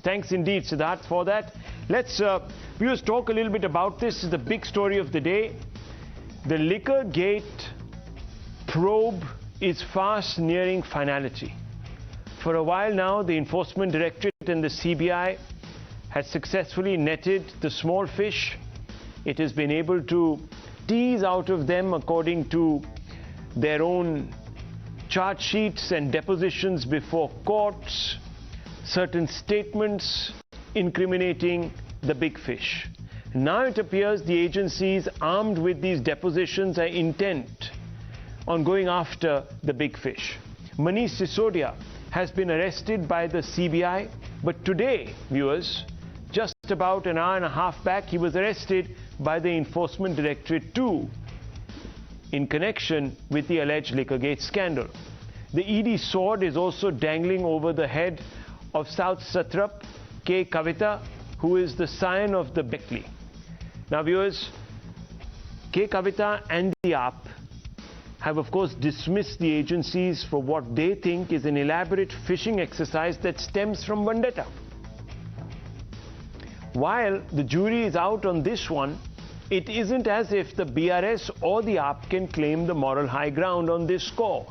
Thanks indeed, Siddharth, for that. Let's viewers talk a little bit about this. This is the big story of the day. The Liquorgate probe is fast nearing finality. For a while now, the Enforcement Directorate and the CBI has successfully netted the small fish. It has been able to tease out of them, according to their own charge sheets and depositions before courts, certain statements incriminating the big fish. Now it appears the agencies armed with these depositions are intent on going after the big fish. Manish Sisodia has been arrested by the CBI, but today, viewers, just about an hour and a half back, he was arrested by the Enforcement Directorate too, in connection with the alleged Liquorgate scandal. The ED sword is also dangling over the head of South Satrap K. Kavita, who is the scion of the Beckley. Now viewers, K. Kavita and the AAP have of course dismissed the agencies for what they think is an elaborate fishing exercise that stems from vendetta. While the jury is out on this one, it isn't as if the BRS or the AAP can claim the moral high ground on this score.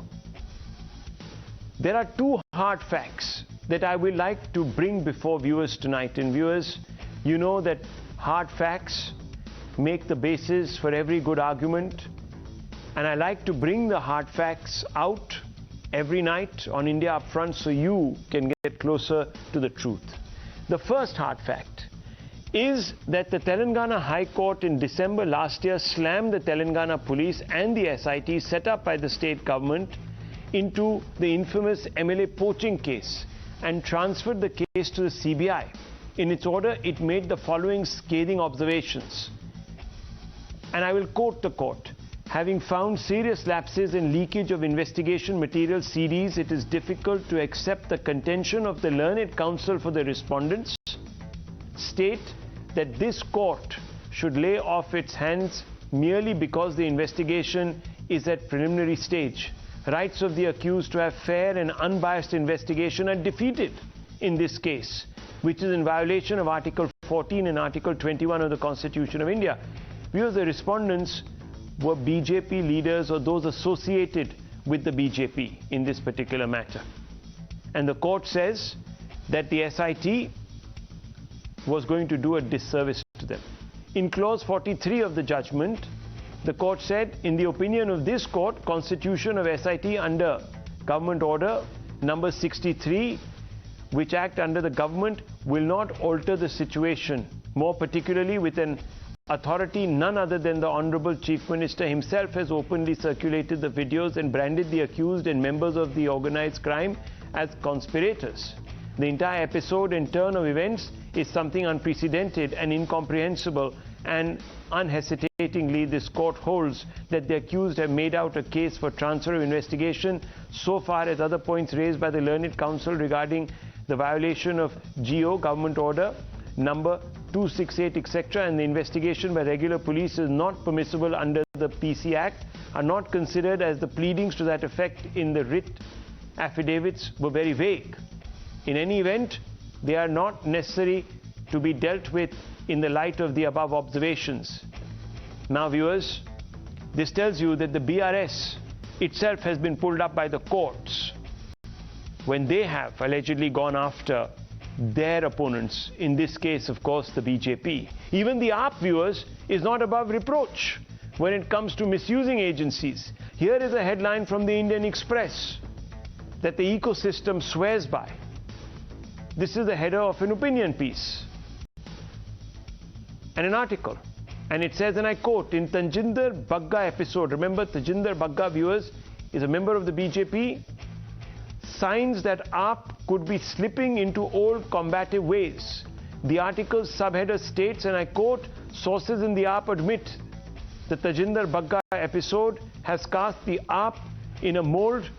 There are two hard facts that I would like to bring before viewers tonight. And viewers, you know that hard facts make the basis for every good argument. And I like to bring the hard facts out every night on India Upfront so you can get closer to the truth. The first hard fact is that the Telangana High Court in December last year slammed the Telangana police and the SIT set up by the state government into the infamous MLA poaching case and transferred the case to the CBI. In its order, it made the following scathing observations. And I will quote the court. Having found serious lapses and leakage of investigation material CDs, it is difficult to accept the contention of the learned counsel for the respondents. State that this court should lay off its hands merely because the investigation is at preliminary stage. Rights of the accused to have fair and unbiased investigation are defeated in this case, which is in violation of Article 14 and Article 21 of the Constitution of India. Because the respondents were BJP leaders or those associated with the BJP in this particular matter. And the court says that the SIT was going to do a disservice to them. In clause 43 of the judgment, the court said, in the opinion of this court, constitution of SIT under government order number 63, which act under the government, will not alter the situation, more particularly with an authority none other than the Honorable Chief Minister himself has openly circulated the videos and branded the accused and members of the organized crime as conspirators. The entire episode and turn of events is something unprecedented and incomprehensible, and unhesitatingly this court holds that the accused have made out a case for transfer of investigation so far as other points raised by the learned counsel regarding the violation of GO, government order number 268, etc., and the investigation by regular police is not permissible under the PC Act, are not considered as the pleadings to that effect in the writ affidavits were very vague. In any event, they are not necessary to be dealt with in the light of the above observations. Now viewers, this tells you that the BRS itself has been pulled up by the courts when they have allegedly gone after their opponents, in this case of course the BJP. Even the AAP, viewers, is not above reproach when it comes to misusing agencies. Here is a headline from the Indian Express that the ecosystem swears by. This is the header of an opinion piece and an article, and it says, and I quote, in Tajinder Bagga episode, remember Tajinder Bagga, viewers, is a member of the BJP, signs that AAP could be slipping into old combative ways. The article's subheader states, and I quote, sources in the AAP admit the Tajinder Bagga episode has cast the AAP in a mold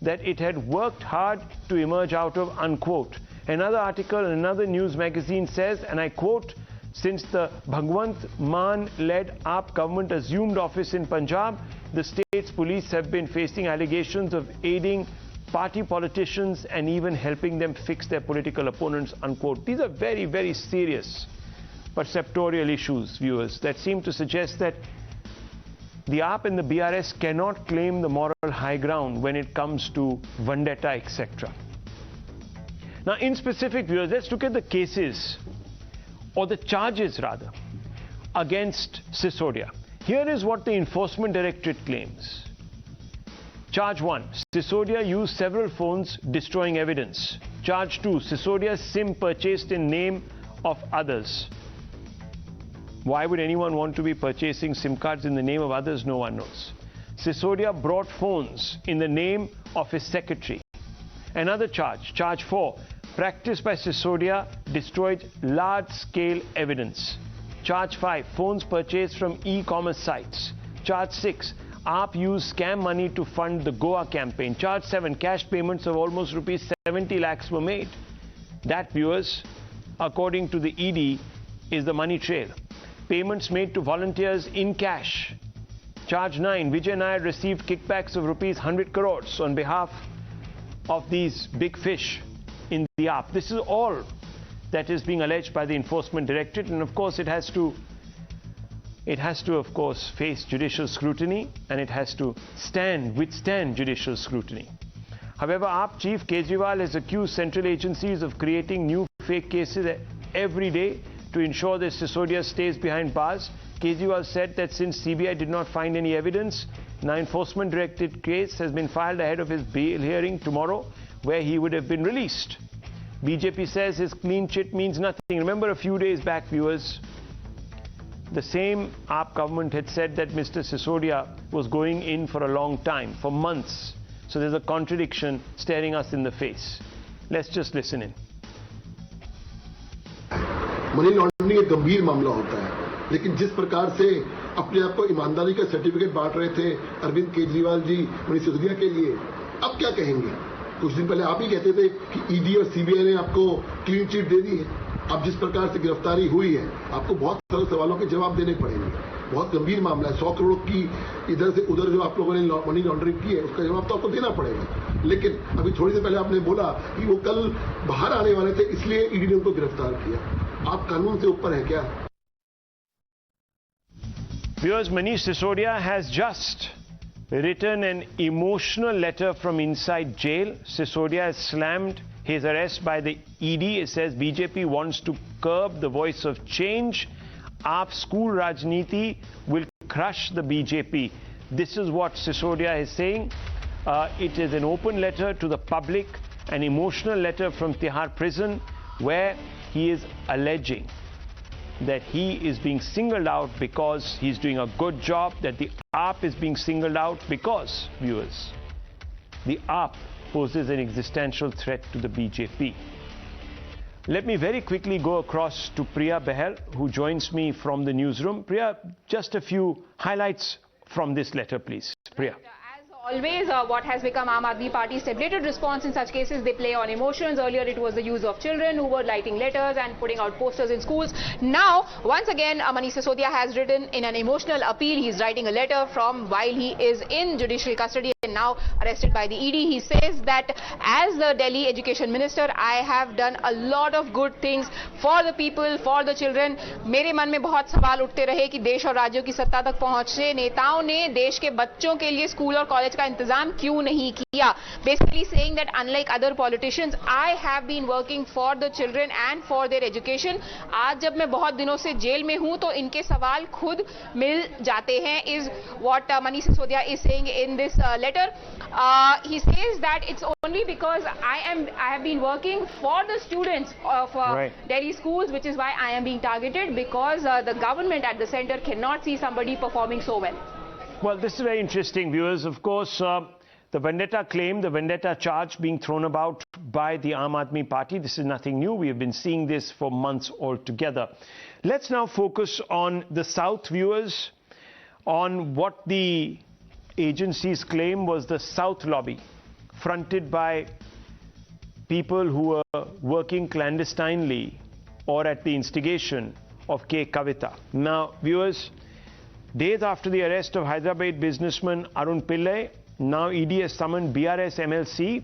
that it had worked hard to emerge out of, unquote. Another article in another news magazine says, and I quote, since the Bhagwant Mann-led AAP government assumed office in Punjab, the state's police have been facing allegations of aiding party politicians and even helping them fix their political opponents, unquote. These are very, very serious perceptorial issues, viewers, that seem to suggest that the AAP and the BRS cannot claim the moral high ground when it comes to vendetta, etc. Now, in specific, viewers, let's look at the cases, or the charges rather, against Sisodia. Here is what the Enforcement Directorate claims. Charge 1, Sisodia used several phones destroying evidence. Charge 2, Sisodia's SIM purchased in name of others. Why would anyone want to be purchasing SIM cards in the name of others? No one knows. Sisodia brought phones in the name of his secretary. Another charge, charge 4, practice by Sisodia destroyed large-scale evidence. Charge 5, phones purchased from e-commerce sites. Charge 6, AAP used scam money to fund the Goa campaign. Charge 7, cash payments of almost rupees 70 lakhs were made. That, viewers, according to the ED, is the money trail. Payments made to volunteers in cash. Charge 9, Vijay Nair received kickbacks of rupees 100 crores on behalf of these big fish in the AAP. This is all that is being alleged by the Enforcement Directorate, and of course it has to of course face judicial scrutiny, and it has to withstand judicial scrutiny. However, AAP Chief Kejriwal has accused central agencies of creating new fake cases every day to ensure that Sisodia stays behind bars. Kejriwal said that since CBI did not find any evidence, an Enforcement Directorate case has been filed ahead of his bail hearing tomorrow, where he would have been released. BJP says his clean chit means nothing. Remember a few days back, viewers, the same AAP government had said that Mr. Sisodia was going in for a long time, for months. So there's a contradiction staring us in the face. Let's just listen in. Money laundering एक गंभीर मामला होता है, लेकिन जिस प्रकार से अपने आप को ईमानदारी का सर्टिफिकेट बांट रहे थे अरविंद केजरीवाल जी मनीष सिसोदिया के लिए, अब क्या कहेंगे? कुछ दिन पहले आप ही कहते थे कि ईडी और सीबीआई ने आपको क्लीन चिट दे दी है। अब जिस प्रकार से गिरफ्तारी हुई है, आपको बहुत सारे सवालों के जवाब देने पड़ेंगे। बहुत गंभीर मामला है। 100 करोड़ की इधर से उधर जो आप लोगों ने मनी लॉन्ड्रिंग की है, उसका जवाब तो आपको देना पड़ेगा। लेकिन अभी थोड़ी देर पहले आपने बोला कि वो कल बाहर आने वाले थे, इसलिए ईडी ने उनको गिरफ्तार किया। आप कानून से ऊपर है क्या? Viewers, Manish Sisodia has just written an emotional letter from inside jail. Sisodia has slammed his arrest by the ED. It says BJP wants to curb the voice of change. AAP school Rajniti will crush the BJP. This is what Sisodia is saying. It is an open letter to the public, an emotional letter from Tihar prison, where he is alleging that he is being singled out because he's doing a good job, that the AAP is being singled out because, viewers, the AAP poses an existential threat to the BJP. Let me very quickly go across to Priya Behel, who joins me from the newsroom. Priya, just a few highlights from this letter, please. Priya. Always, what has become Aam Aadmi Party's tabulated response in such cases, they play on emotions. Earlier, it was the use of children who were writing letters and putting out posters in schools. Now, once again, Manish Sisodia has written in an emotional appeal. He's writing a letter from while he is in judicial custody and now arrested by the ED. He says that as the Delhi Education Minister, I have done a lot of good things for the people, for the children. मेरे मन में बहुत सवाल उठते रहे कि देश और राज्यों की सत्ता तक पहुंचे नेताओं ने देश के बच्चों के लिए स्कूल और कॉलेज का इंतजाम क्यों नहीं किया? Basically saying that unlike other politicians, I have been working for the children and for their education. आज जब मैं बहुत दिनों से जेल में हूं तो इनके सवाल खुद मिल जाते हैं, is what Manish Sisodia is saying in this letter. He says that it's only because I have been working for the students of Delhi schools, which is why I am being targeted, because the government at the center cannot see somebody performing so well. Well, this is very interesting, viewers. Of course, the vendetta claim, the vendetta charge being thrown about by the Aam Aadmi Party. This is nothing new. We have been seeing this for months altogether. Let's now focus on the South, viewers, on what the agencies claim was the South lobby, fronted by people who were working clandestinely or at the instigation of K. Kavita. Now, viewers, days after the arrest of Hyderabad businessman Arun Pillai, now ED has summoned BRS MLC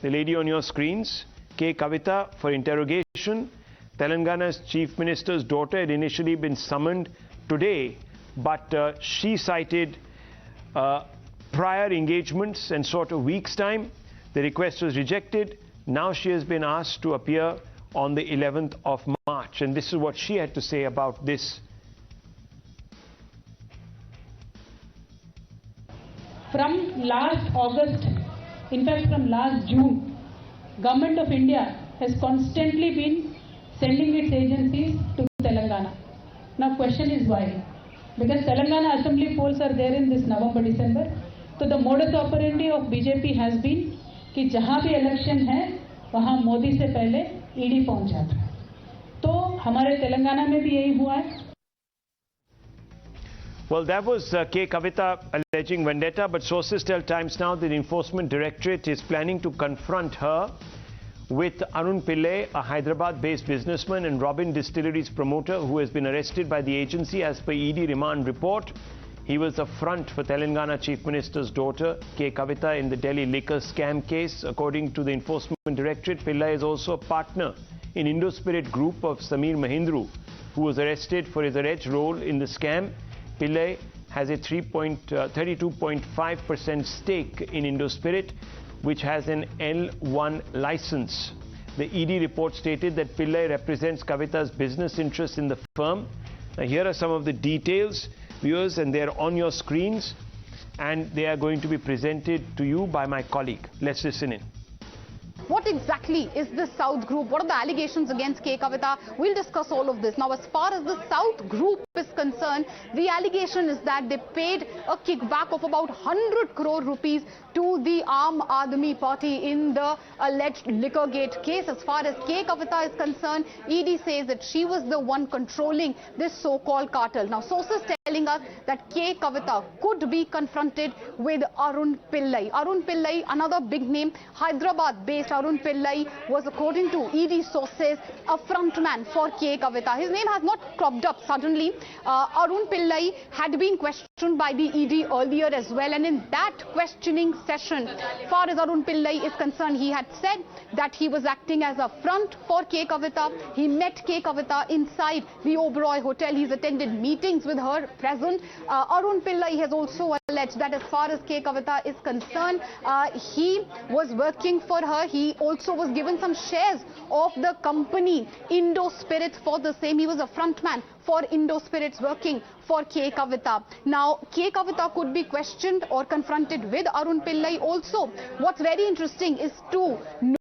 the lady on your screens, K. Kavita, for interrogation. Telangana's Chief Minister's daughter had initially been summoned today, but she cited prior engagements and sought a week's time. The request was rejected. Now she has been asked to appear on the 11th of March. And this is what she had to say about this. From last August, in fact from last June, Government of India has constantly been sending its agencies to Telangana. Now question is why? Because Telangana Assembly polls are there in this November-December. So the modus operandi of BJP has been कि जहाँ भी election है वहाँ मोदी से पहले ED पहुँच जाता है. तो हमारे तेलंगाना में भी यही हुआ है. Well, that was K. Kavita alleging vendetta, but sources tell Times Now that the Enforcement Directorate is planning to confront her with Arun Pillai, a Hyderabad-based businessman and Robin Distillery's promoter who has been arrested by the agency as per ED remand report. He was the front for Telangana Chief Minister's daughter, K. Kavita, in the Delhi liquor scam case. According to the Enforcement Directorate, Pillai is also a partner in Indospirit Group of Samir Mahindru, who was arrested for his alleged role in the scam. Pillai has a 32.5% stake in Indospirit, which has an L1 license. The ED report stated that Pillai represents Kavita's business interests in the firm. Now, here are some of the details, viewers, and they're on your screens, and they are going to be presented to you by my colleague. Let's listen in. What exactly is the South Group? What are the allegations against K. Kavita? We'll discuss all of this. Now, as far as the South Group is concerned, the allegation is that they paid a kickback of about 100 crore rupees to the Aam Aadmi Party in the alleged Liquorgate case. As far as K. Kavita is concerned, ED says that she was the one controlling this so-called cartel. Now, sources telling us that K. Kavita could be confronted with Arun Pillai. Arun Pillai, another big name, Hyderabad-based Arun Pillai was, according to ED sources, a frontman for K. Kavita. His name has not cropped up suddenly. Arun Pillai had been questioned by the ED earlier as well, and in that questioning session, far as Arun Pillai is concerned, he had said that he was acting as a front for K. Kavita. He met K. Kavita inside the Oberoi Hotel. He's attended meetings with her present. Arun Pillai has also alleged that as far as K. Kavita is concerned, he was working for her. He also was given some shares of the company Indospirits for the same. He was a frontman for Indospirits working for K. Kavita. Now, K. Kavita could be questioned or confronted with Arun Pillai also. What's very interesting is to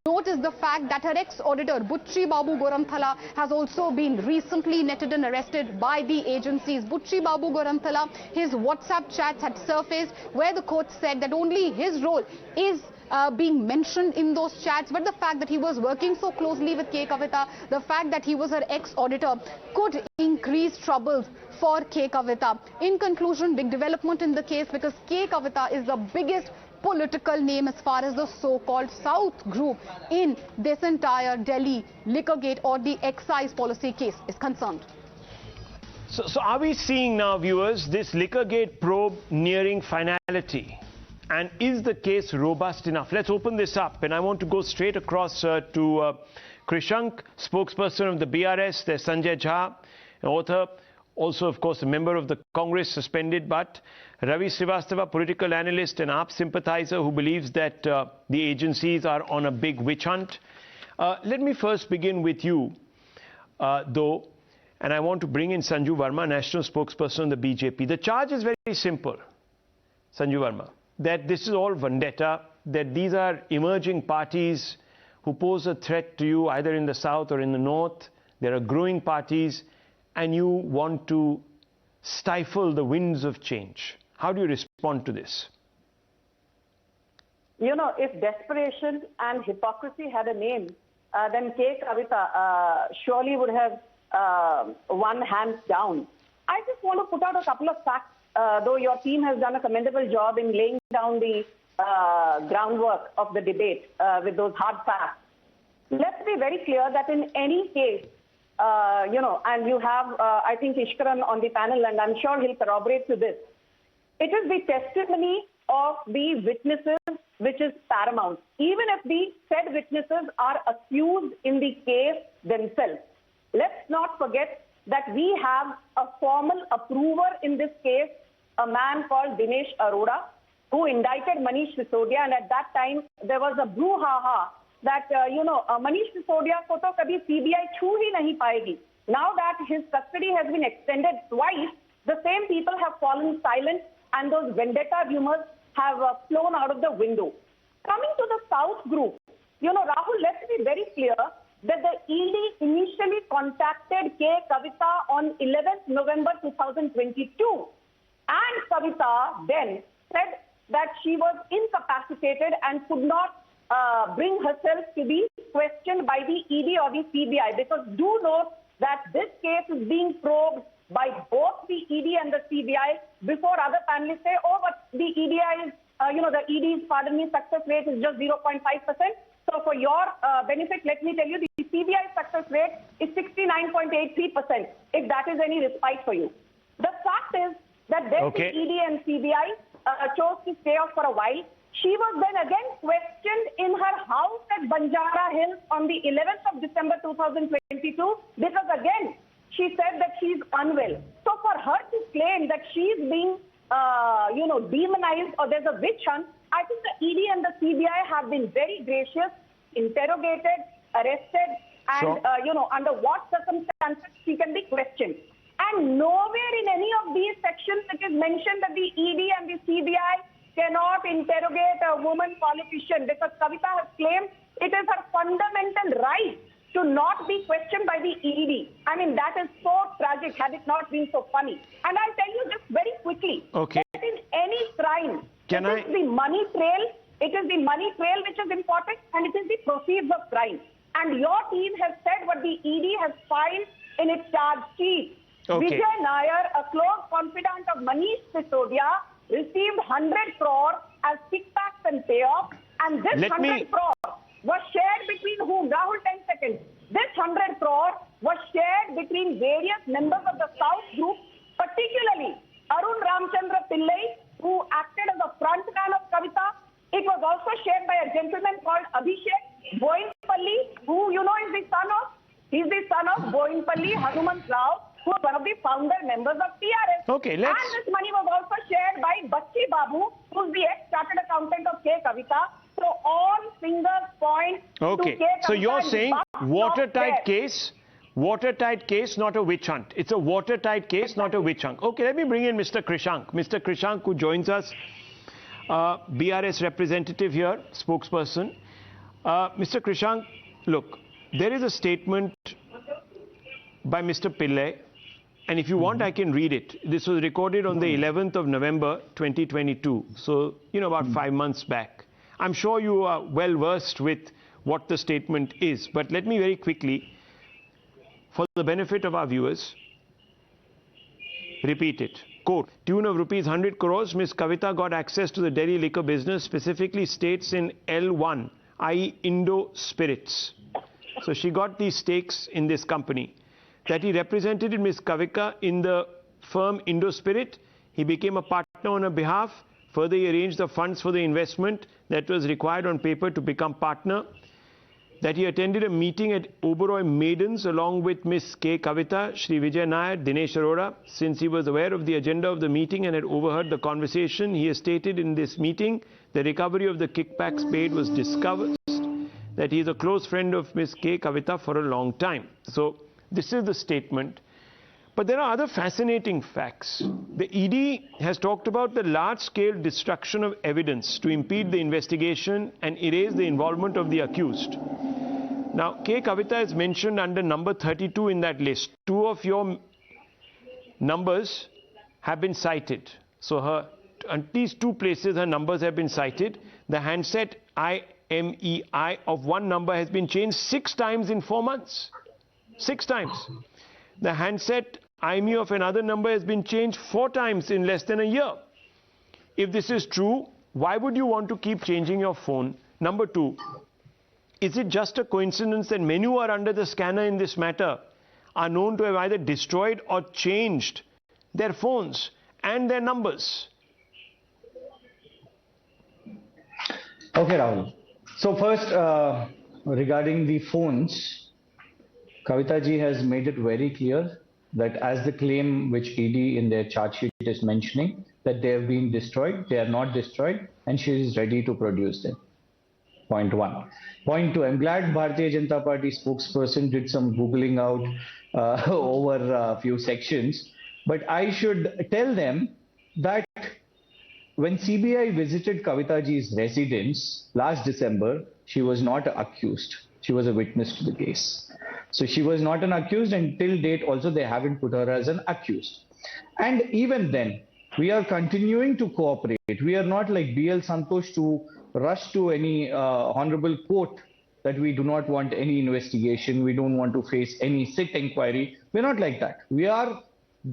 notice the fact that her ex-auditor, Butchi Babu Goranthala, has also been recently netted and arrested by the agencies. Butchi Babu Goranthala, his WhatsApp chats had surfaced where the court said that only his role is being mentioned in those chats, but the fact that he was working so closely with K. Kavita, the fact that he was her ex-auditor, could increase troubles for K. Kavita. In conclusion, big development in the case because K. Kavita is the biggest political name as far as the so-called South Group in this entire Delhi Liquorgate or the excise policy case is concerned. So are we seeing now, viewers, this Liquorgate probe nearing finality? And is the case robust enough? Let's open this up, and I want to go straight across to Krishank, spokesperson of the BRS. There's Sanjay Jha, an author, also, of course, a member of the Congress, suspended, but Ravi Srivastava, political analyst and AAP sympathizer who believes that the agencies are on a big witch hunt. Let me first begin with you, though, and I want to bring in Sanju Verma, national spokesperson of the BJP. The charge is very simple, Sanju Verma, that this is all vendetta, that these are emerging parties who pose a threat to you either in the south or in the north. There are growing parties, and you want to stifle the winds of change. How do you respond to this? You know, if desperation and hypocrisy had a name, then K. Kavita surely would have won hands down. I just want to put out a couple of facts, though your team has done a commendable job in laying down the groundwork of the debate with those hard facts. Let's be very clear that in any case, you know, and you have, I think, Ishkaran on the panel, and I'm sure he'll corroborate to this. It is the testimony of the witnesses which is paramount, even if the said witnesses are accused in the case themselves. Let's not forget that we have a formal approver in this case, a man called Dinesh Arora, who indicted Manish Sisodia, and at that time there was a brouhaha that Manish Sisodia ko to kabhi CBI chhu hi nahi paegi. Now that his custody has been extended twice, the same people have fallen silent and those vendetta rumors have flown out of the window. Coming to the South group, Rahul, let's be very clear that the ED initially contacted K. Kavita on 11th November 2022, and Kavita then said that she was incapacitated and could not bring herself to be questioned by the ED or the CBI, because do note that this case is being probed by both the ED and the CBI before other panelists say, oh, but the EDI is, the ED's, pardon me, success rate is just 0.5%. So for your benefit, let me tell you, the CBI success rate is 69.83%, if that is any respite for you. The fact is that then the ED and CBI chose to stay off for a while. She was then again questioned in her house at Banjara Hills on the 11th of December 2022, because again, she said that she's unwell. So for her to claim that she's being, demonized or there's a witch hunt, I think the ED and the CBI have been very gracious, interrogated, arrested, and, under what circumstances she can be questioned. And nowhere in any of these sections it is mentioned that the ED and the CBI cannot interrogate a woman politician, because Kavita has claimed it is her fundamental right to not be questioned by the ED. I mean, that is so tragic, had it not been so funny. And I'll tell you just very quickly, that in any crime, it is the money trail which is important, and it is the proceeds of crime. And your team has said what the ED has filed in its charge sheet. Vijay Nair, a close confidant of Manish Sisodia, received 100 crore as kickbacks and payoffs, and this 100 crore was shared between whom? Rahul, 10 seconds. This 100 crore was shared between various members of the South group, particularly Arun Ramchandra Pillai, who acted as a front man of Kavita. It was also shared by a gentleman called Abhishek Boinpalli, who is the son of Boinpalli Hanuman Rao, who was one of the founder members of TRS. And this money was also shared by Bachchi Babu, who's the ex-chartered accountant of K. Kavita. So all fingers point to K. Kavita. So you're saying watertight case, not a witch hunt. It's a watertight case, not a witch hunt. Okay, let me bring in Mr. Krishank. Mr. Krishank, who joins us, BRS representative here, spokesperson. Mr. Krishank, look, there is a statement by Mr. Pillai, and if you want, I can read it. This was recorded on the 11th of November, 2022. So, about 5 months back. I'm sure you are well versed with what the statement is, but let me very quickly, for the benefit of our viewers, repeat it. Quote, tune of rupees 100 crores, Ms. Kavita got access to the Delhi liquor business, specifically states in L1, i.e. Indo Spirits. So she got these stakes in this company. That he represented Ms. Kavita in the firm Indo Spirit. He became a partner on her behalf. Further, he arranged the funds for the investment that was required on paper to become partner. That he attended a meeting at Oberoi Maidens along with Ms. K. Kavita, Shri Vijay Nair, Dinesh Arora. Since he was aware of the agenda of the meeting and had overheard the conversation, he has stated in this meeting the recovery of the kickbacks paid was discovered. That he is a close friend of Ms. K. Kavita for a long time. So, this is the statement. But there are other fascinating facts. The ED has talked about the large-scale destruction of evidence to impede the investigation and erase the involvement of the accused. Now, K. Kavita is mentioned under number 32 in that list. 2 of your numbers have been cited. So at these 2 places her numbers have been cited. The handset IMEI of one number has been changed 6 times in 4 months. 6 times. The handset IME of another number has been changed 4 times in less than a year. If this is true, why would you want to keep changing your phone? Number 2, is it just a coincidence that many who are under the scanner in this matter are known to have either destroyed or changed their phones and their numbers? Okay, Rahul. So first, regarding the phones, Kavita ji has made it very clear that as the claim which ED in their charge sheet is mentioning, that they have been destroyed, they are not destroyed, and she is ready to produce them. Point one. Point two, I'm glad Bharatiya Janata Party spokesperson did some Googling out over a few sections, but I should tell them that when CBI visited Kavita ji's residence last December, she was not accused. She was a witness to the case. So she was not an accused, and till date also they haven't put her as an accused. And even then, we are continuing to cooperate. We are not like BL Santosh to rush to any honorable court that we do not want any investigation. We don't want to face any sit inquiry. We're not like that. We are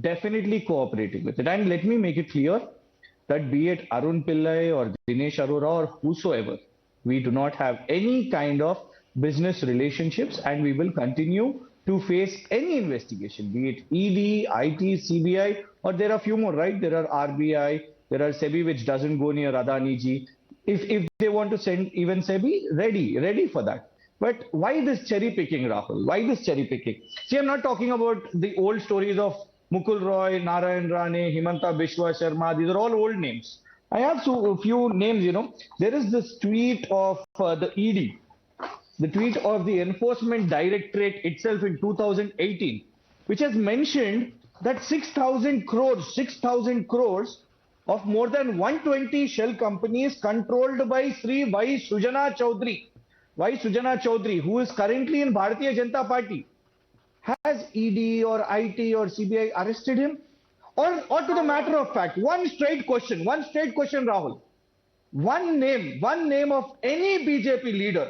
definitely cooperating with it. And let me make it clear that be it Arun Pillai or Dinesh Arora or whosoever, we do not have any kind of business relationships, and we will continue to face any investigation, be it ED, IT, CBI, or there are a few more, right? There are RBI, there are SEBI, which doesn't go near Adani ji. If they want to send even SEBI, ready for that. But why this cherry picking, Rahul? Why this cherry picking? See, I'm not talking about the old stories of Mukul Roy, Narayan Rane, Himanta Biswa Sharma. These are all old names. I have a few names, There is this tweet of the ED, the tweet of the Enforcement Directorate itself in 2018, which has mentioned that 6,000 crores of more than 120 shell companies controlled by Sri Y. Sujana Chaudhary, who is currently in Bharatiya Janata Party. Has ED or IT or CBI arrested him? Or to the matter of fact, one straight question, Rahul. One name of any BJP leader,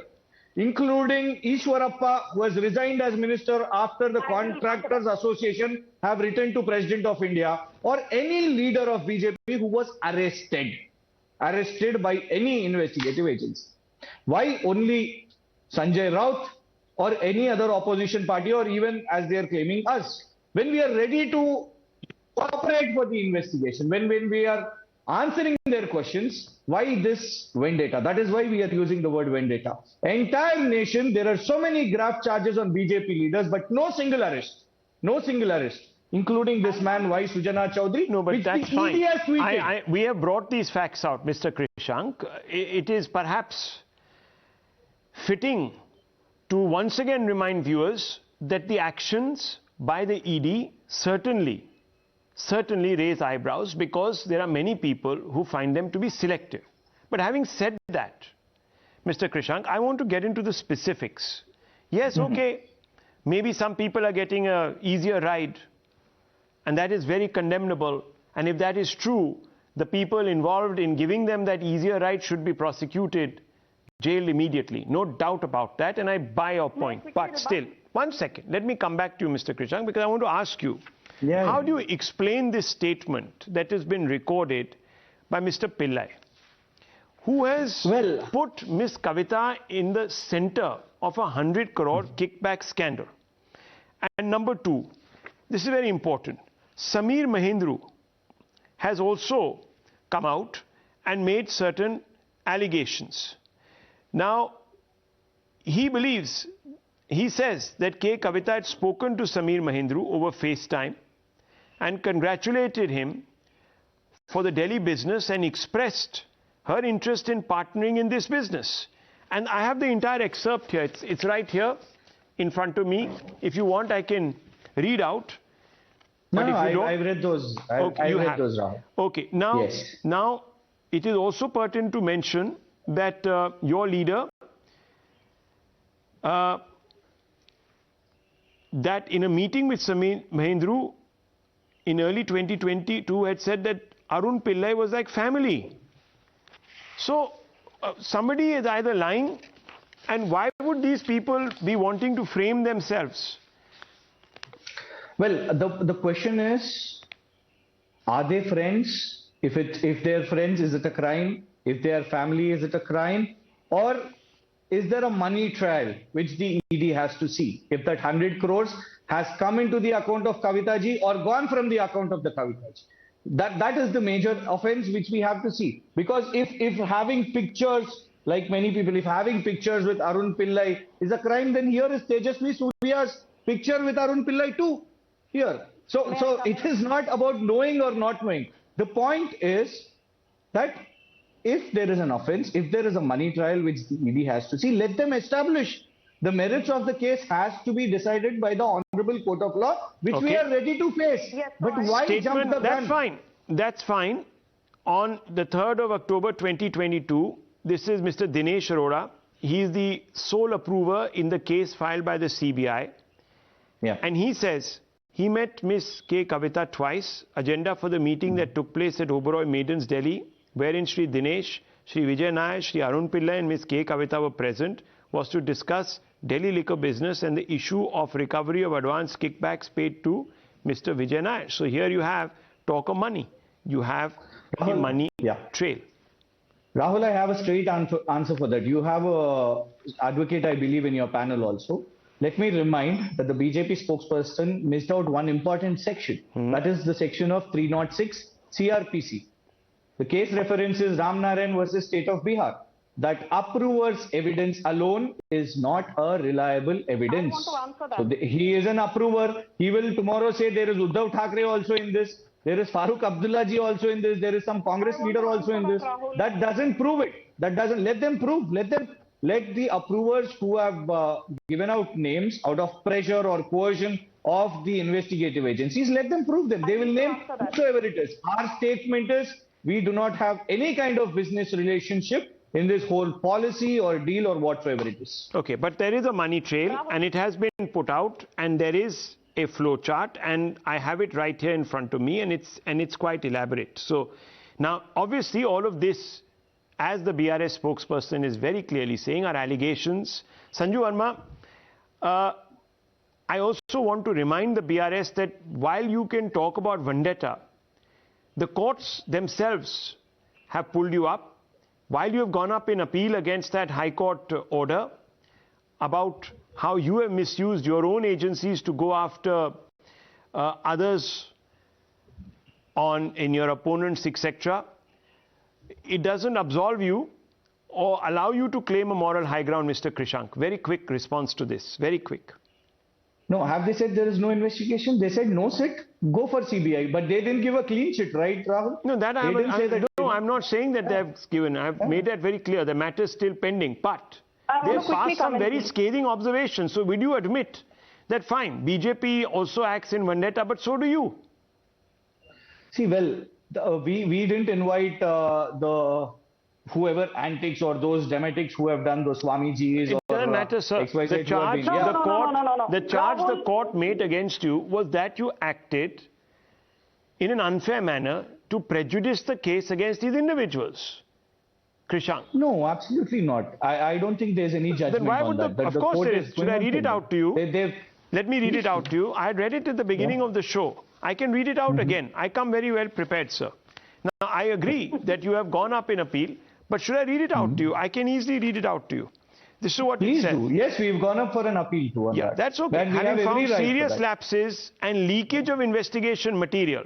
including Ishwarappa, who has resigned as minister after the Contractors Association have written to President of India, or any leader of BJP who was arrested by any investigative agency. Why only Sanjay Raut or any other opposition party, or even as they are claiming us? When we are ready to cooperate for the investigation, when we are answering their questions, why this vendetta? That is why we are using the word vendetta. Entire nation, there are so many graft charges on BJP leaders, but no single arrest, including this man, Y. Sujana Chaudhary. No, but that's fine. We have brought these facts out, Mr. Krishank. It is perhaps fitting to once again remind viewers that the actions by the ED certainly raise eyebrows, because there are many people who find them to be selective. But having said that, Mr. Krishank, I want to get into the specifics. Yes, okay, maybe some people are getting an easier ride, and that is very condemnable. And if that is true, the people involved in giving them that easier ride should be prosecuted, jailed immediately. No doubt about that, and I buy your point. But still, one second, let me come back to you, Mr. Krishank, because I want to ask you, how do you explain this statement that has been recorded by Mr. Pillai, who has put Miss Kavita in the center of a 100 crore kickback scandal? And number two, this is very important, Samir Mahendru has also come out and made certain allegations. Now, he says that K. Kavita had spoken to Samir Mahendru over FaceTime and congratulated him for the Delhi business and expressed her interest in partnering in this business. And I have the entire excerpt here. It's right here in front of me. If you want, I can read out. But I've read those. I've read those, Rahul. Okay. Now, it is also pertinent to mention that your leader, that in a meeting with Samir Mahendru in early 2022 had said that Arun Pillai was like family. So somebody is either lying, and why would these people be wanting to frame themselves? Well, the question is, are they friends? If they're friends, is it a crime? If they are family, is it a crime? Or is there a money trail which the ED has to see? If that 100 crores has come into the account of Kavita ji or gone from the account of the Kavita ji, that is the major offense which we have to see. Because if having pictures like many people. If having pictures with Arun Pillai is a crime, then here is Tejasvi Surya's picture with Arun Pillai too. Here. So it is not about knowing or not knowing. The point is that if there is an offense, if there is a money trial which the ED has to see, let them establish. The merits of the case has to be decided by the Honorable Court of Law, which we are ready to face. Yes, but why jump the gun? That's fine. That's fine. On the 3rd of October 2022, this is Mr. Dinesh Arora. He is the sole approver in the case filed by the CBI. Yeah. And he says he met Ms. K. Kavita twice. Agenda for the meeting that took place at Oberoi Maidens, Delhi, wherein Shri Dinesh, Shri Vijay Nair, Shri Arun Pillai and Ms. K. Kavita were present, was to discuss Delhi liquor business and the issue of recovery of advance kickbacks paid to Mr. Vijay Nair. So here you have talk of money. You have a money trail. Rahul, I have a straight answer for that. You have a advocate, I believe, in your panel also. Let me remind that the BJP spokesperson missed out one important section. That is the section of 306 CRPC. The case references Ram Narayan versus State of Bihar. That approver's evidence alone is not a reliable evidence. I want to answer that. So he is an approver. He will tomorrow say there is Uddhav Thackeray also in this. There is Farooq Abdullah ji also in this. There is some Congress leader also in this. That doesn't prove it. That doesn't. Let them prove. Let the approvers who have given out names out of pressure or coercion of the investigative agencies, let them prove them. They will name whosoever it is. Our statement is we do not have any kind of business relationship in this whole policy or deal or whatsoever it is. Okay, but there is a money trail and it has been put out and there is a flow chart and I have it right here in front of me and it's quite elaborate. So now obviously all of this, as the BRS spokesperson is very clearly saying, are allegations. Sanju Verma, I also want to remind the BRS that while you can talk about vendetta, the courts themselves have pulled you up. While you have gone up in appeal against that High Court order about how you have misused your own agencies to go after others in your opponents, etc., it doesn't absolve you or allow you to claim a moral high ground, Mr. Krishank. Very quick response to this. Very quick. No, have they said there is no investigation? They said no sit, go for CBI. But they didn't give a clean sheet, right, Rahul? No, I'm not saying that they have given. I've made that very clear. The matter is still pending. But they have passed some very scathing observations. So we do admit that fine, BJP also acts in vendetta, but so do you. See, well, we didn't invite the whoever antics or those dramatics who have done those Swamijis. It doesn't matter, sir. The charge the court made against you was that you acted in an unfair manner to prejudice the case against these individuals. Krishank. No, absolutely not. I don't think there's any judgment then why would on that. Of course there is. Should I read it out to you? Let me read it out to you. I had read it at the beginning of the show. I can read it out again. I come very well prepared, sir. Now, I agree that you have gone up in appeal, but should I read it out to you? I can easily read it out to you. This is what it says. Do. Yes, we've gone up for an appeal to that. That's okay. Having found serious lapses and leakage of investigation material,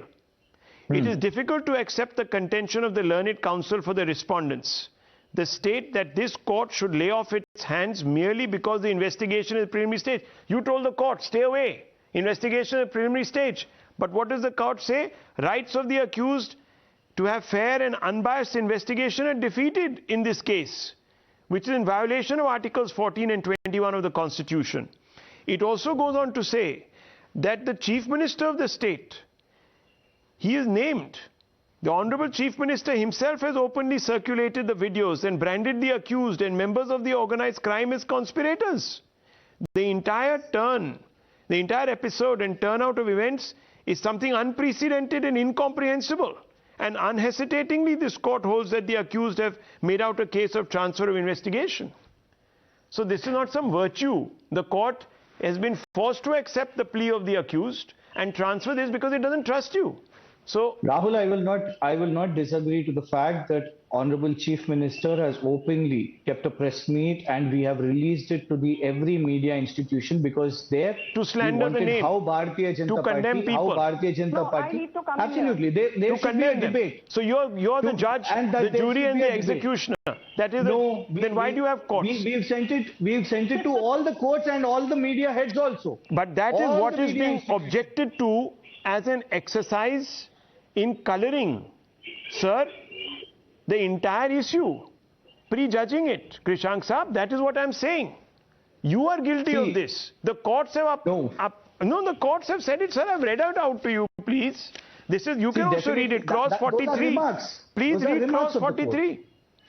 it is difficult to accept the contention of the learned counsel for the respondents. The state that this court should lay off its hands merely because the investigation is at preliminary stage. You told the court, stay away. Investigation at preliminary stage. But what does the court say? Rights of the accused to have fair and unbiased investigation are defeated in this case, which is in violation of Articles 14 and 21 of the Constitution. It also goes on to say that the Chief Minister of the state, he is named. The Honorable Chief Minister himself has openly circulated the videos and branded the accused and members of the organized crime as conspirators. The entire episode and turnout of events is something unprecedented and incomprehensible. And unhesitatingly, this court holds that the accused have made out a case of transfer of investigation. So this is not some virtue. The court has been forced to accept the plea of the accused and transfer this because it doesn't trust you. So Rahul, I will not disagree to the fact that Honorable Chief Minister has openly kept a press meet and we have released it to the every media institution because there to slander we the wanted name, how Bharatiya Janata to condemn Party, people. how Bharatiya Janata No, I Party. need to come Absolutely, there to should be a condemn them. debate. So you're the judge, And the that there jury should and be the a debate. executioner. That is No, then why do you have courts? We've sent it to all the courts and all the media heads also. But that is All what the is media being institutions. objected to as an exercise in coloring, sir, the entire issue, prejudging it. Krishank Saab, that is what I'm saying. You are guilty See, of this. The courts have No. the courts have said it, sir. I've read it out to you, please. This is, you can also read it, clause those are 43. remarks. Please Those are read remarks clause of the court. 43.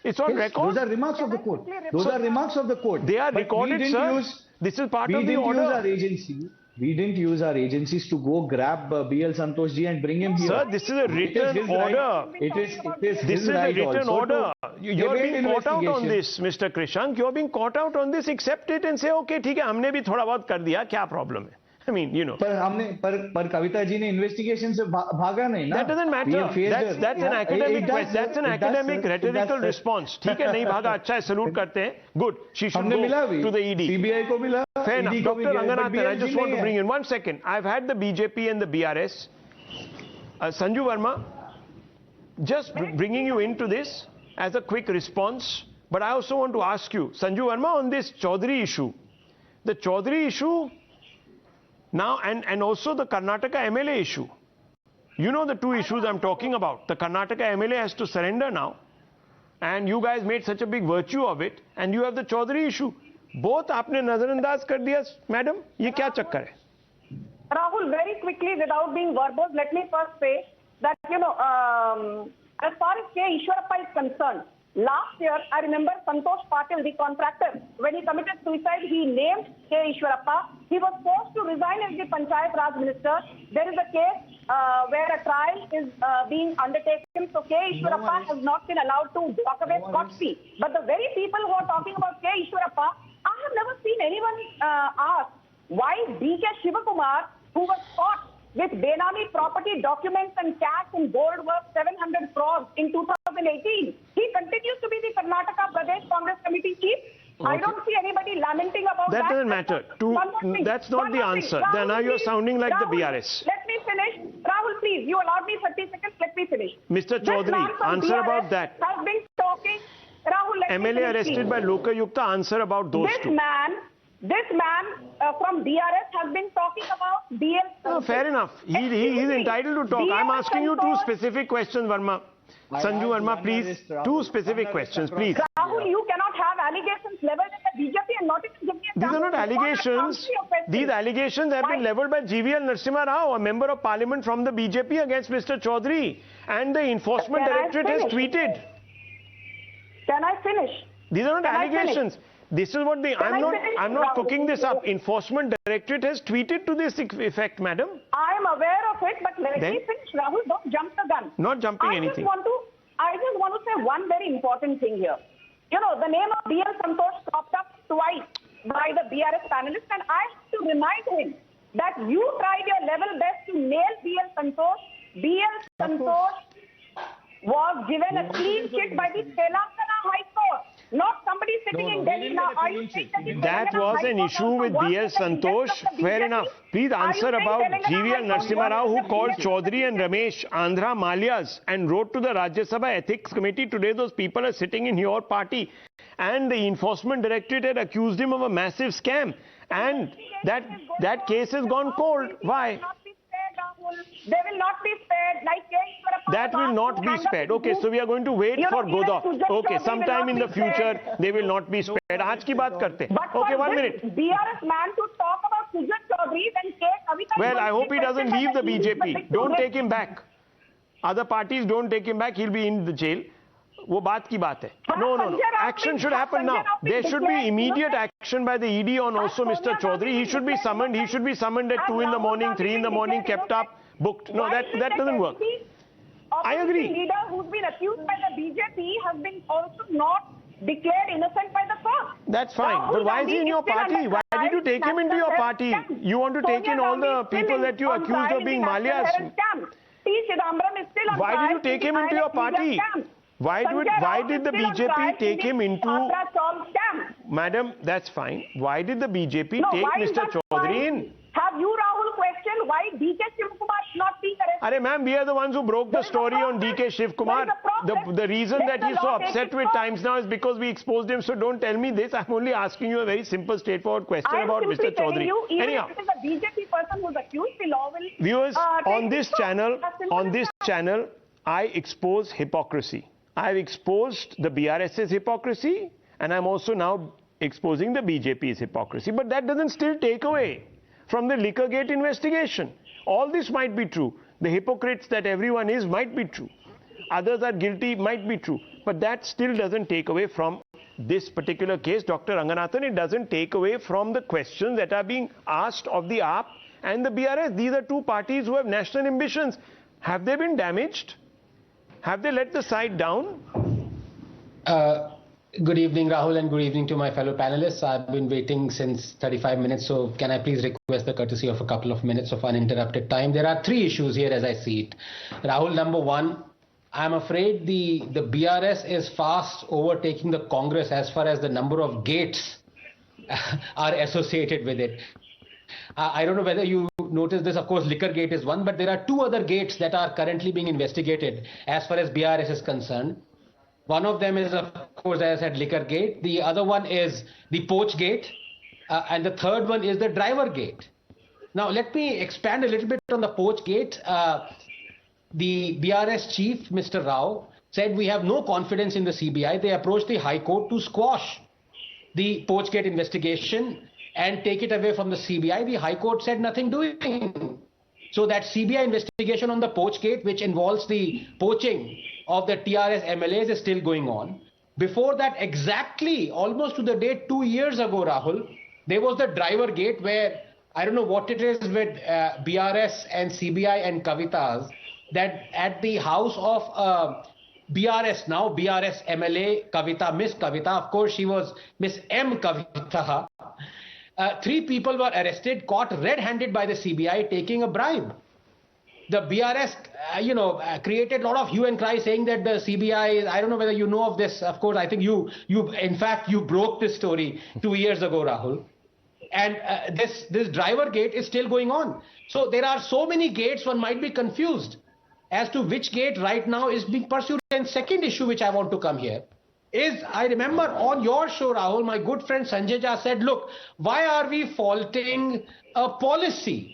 It's on Yes, record. those are remarks of the court. Those are remarks of the court. They are But recorded, we didn't sir. use- This is part We of the didn't use order. our agency. We didn't use our agencies to go grab BL Santosh ji and bring him here. Sir, this is a written his order. Right. It is This his is a right written also order. to You're evade being caught out on investigation. this, Mr. Krishank. You're being caught out on this. Accept it and say, okay, ठीक है, हमने भी थोड़ा बहुत कर दिया. क्या problem है? I mean, you know. पर कविता जी ने इन्वेस्टिगेशन से भागा नहीं ना. That doesn't matter. That's an academic question. That's an academic rhetorical response. ठीक है, नहीं भागा, अच्छा है, salute करते हैं. Good. She should हमने मिला go भी. to the ED. CBI को मिला. Fair enough. ED को भी Dr. गया, but Ranganathan, I BLG just want to नहीं bring है. in 1 second. I've had the BJP and the BRS. Sanju Verma, just bringing you into this as a quick response. But I also want to ask you, Sanju Verma, on this Chaudhary issue. The Chaudhary issue now, and also the Karnataka MLA issue. You know the two issues I'm talking about. The Karnataka MLA has to surrender now. And you guys made such a big virtue of it. And you have the Chaudhary issue. Both आपने नजरअंदाज कर दिया, madam. ये क्या चक्कर है? Rahul, very quickly, without being verbose, let me first say that, as far as K. Ishwarappa is concerned, last year, I remember Santosh Patil, the contractor, when he committed suicide, he named K. Ishwarappa. He was forced to resign as the Panchayat Raj Minister. There is a case where a trial is being undertaken. So K. Ishwarappa has not been allowed to walk away scot-free. But the very people who are talking about K. Ishwarappa, I have never seen anyone ask why D.K. Shivakumar, who was caught with Benami property documents and cash and gold worth 700 crores in 2018. He continues to be the Karnataka Pradesh Congress Committee chief. Okay. I don't see anybody lamenting about that. That doesn't matter. That's not the answer. Then now you're sounding like Rahul, the BRS. Let me finish. Rahul, please, you allowed me 30 seconds. Let me finish. Mr. Chaudhary, answer BRS about that. Has been talking. Rahul, let me MLA finish, arrested please. by Lokayukta, answer about those two. This man from DRS has been talking about DL. No, fair enough. He's entitled to talk. I'm asking you two specific questions, Verma. Sanju Verma, please. Two specific questions, please. Rahul, you cannot have allegations leveled at the BJP and not even give me a These are not chance to respond allegations. to your question. These allegations have been leveled by GVL Narasimha Rao, a member of parliament from the BJP, against Mr. Chaudhary. And the enforcement directorate has tweeted. Can I finish? These are not allegations. This is what I'm not cooking this up. Enforcement directorate has tweeted to this effect, madam. I am aware of it, but let me finish, Rahul. Don't jump the gun. Not jumping anything. I just want to say one very important thing here. The name of BL Santosh cropped up twice by the BRS panelists, and I have to remind him that you tried your level best to nail BL Santosh. BL Santosh was given a clean chit by the Telangana High Court. Not somebody sitting in Delhi now. Are you saying that was an issue with BL Santosh? Fair enough. Please answer about GVL Narasimha Rao, who called Chaudhary and Ramesh Andhra Malyas and wrote to the Rajya Sabha Ethics Committee. Today those people are sitting in your party. And the enforcement directorate had accused him of a massive scam. And that case has gone cold. Why? They will not be spared. That will not be spared. Okay, so we are going to wait for Godot. Okay, sometime in the future, they will not be spared. Aaj ki baat karte. Okay, 1 minute. BRS man to talk about Sujat Chaudhary and K. Kavita. Well, I hope he doesn't leave the BJP. Don't take him back. Other parties don't take him back. He'll be in the jail. वो बात की बात है. No. Action should happen now. There should be immediate action by the ED on also Mr. Chaudhary. He should be summoned. He should be summoned at 2 in the morning, 3 in the morning, kept up, booked. No, that doesn't work. I agree. The leader who's been accused by the BJP has been also not declared innocent by the court. That's fine. But why is he in your party? Why did you take him into your party? You want to take in all the people that you accused of being Malias? P. Chidambaram is still on Why trial. did you take him into your party? Why did the BJP take him into... Madam, that's fine. Why did the BJP take Mr. Chaudhary in? Have you, Rahul, questioned why DK Shivkumar should not be arrested? Arey ma'am, we are the ones who broke the story on DK Shivkumar. The reason that he's so upset with Times Now is because we exposed him. So don't tell me this. I'm only asking you a very simple, straightforward question about Mr. Chaudhary. Anyhow, if it is a BJP person who's accused, the law will... Viewers, on this channel, I expose hypocrisy. I've exposed the BRS's hypocrisy, and I'm also now exposing the BJP's hypocrisy. But that doesn't still take away from the Liquorgate investigation. All this might be true. The hypocrites that everyone is might be true. Others are guilty might be true. But that still doesn't take away from this particular case, Dr. Ranganathan. It doesn't take away from the questions that are being asked of the AAP and the BRS. These are two parties who have national ambitions. Have they been damaged? Have they let the side down? Good evening, Rahul, and good evening to my fellow panelists. I've been waiting since 35 minutes, so can I please request the courtesy of a couple of minutes of uninterrupted time? There are three issues here as I see it. Rahul, number one, I'm afraid the BRS is fast overtaking the Congress as far as the number of gates are associated with it. I don't know whether you noticed this. Of course, Liquorgate is one, but there are two other gates that are currently being investigated as far as BRS is concerned. One of them is, of course, as I said, Liquorgate. The other one is the Poach Gate. And the third one is the Driver Gate. Now, let me expand a little bit on the Poach Gate. The BRS chief, Mr. Rao, said we have no confidence in the CBI. They approached the High Court to squash the Poach Gate investigation and take it away from the CBI. The High Court said nothing doing. So that CBI investigation on the Poach Gate, which involves the poaching of the TRS MLAs, is still going on. Before that, exactly almost to the date 2 years ago, Rahul, there was the Driver Gate where, I don't know what it is with BRS and CBI and Kavita's, that at the house of BRS, now BRS MLA Kavita, Miss Kavita, of course she was Miss M Kavita, 3 people were arrested, caught red-handed by the CBI taking a bribe. The BRS, created a lot of hue and cry saying that the CBI, I don't know whether you know of this. Of course, I think in fact, you broke this story 2 years ago, Rahul. And this Driver Gate is still going on. So there are so many gates, one might be confused as to which gate right now is being pursued. And second issue which I want to come here is, I remember on your show, Rahul, my good friend Sanjay Jha said, look, why are we faulting a policy?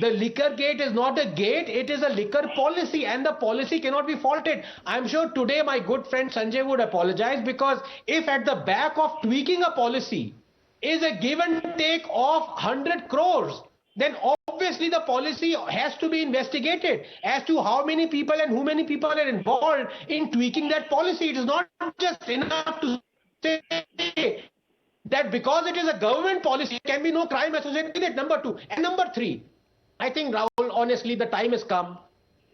The liquor gate is not a gate, it is a liquor policy, and the policy cannot be faulted. I'm sure today my good friend Sanjay would apologize, because if at the back of tweaking a policy is a give and take of 100 crores, then obviously the policy has to be investigated as to how many people and who many people are involved in tweaking that policy. It is not just enough to say that because it is a government policy, there can be no crime associated with it, number 2. And number 3, I think, Rahul, honestly, the time has come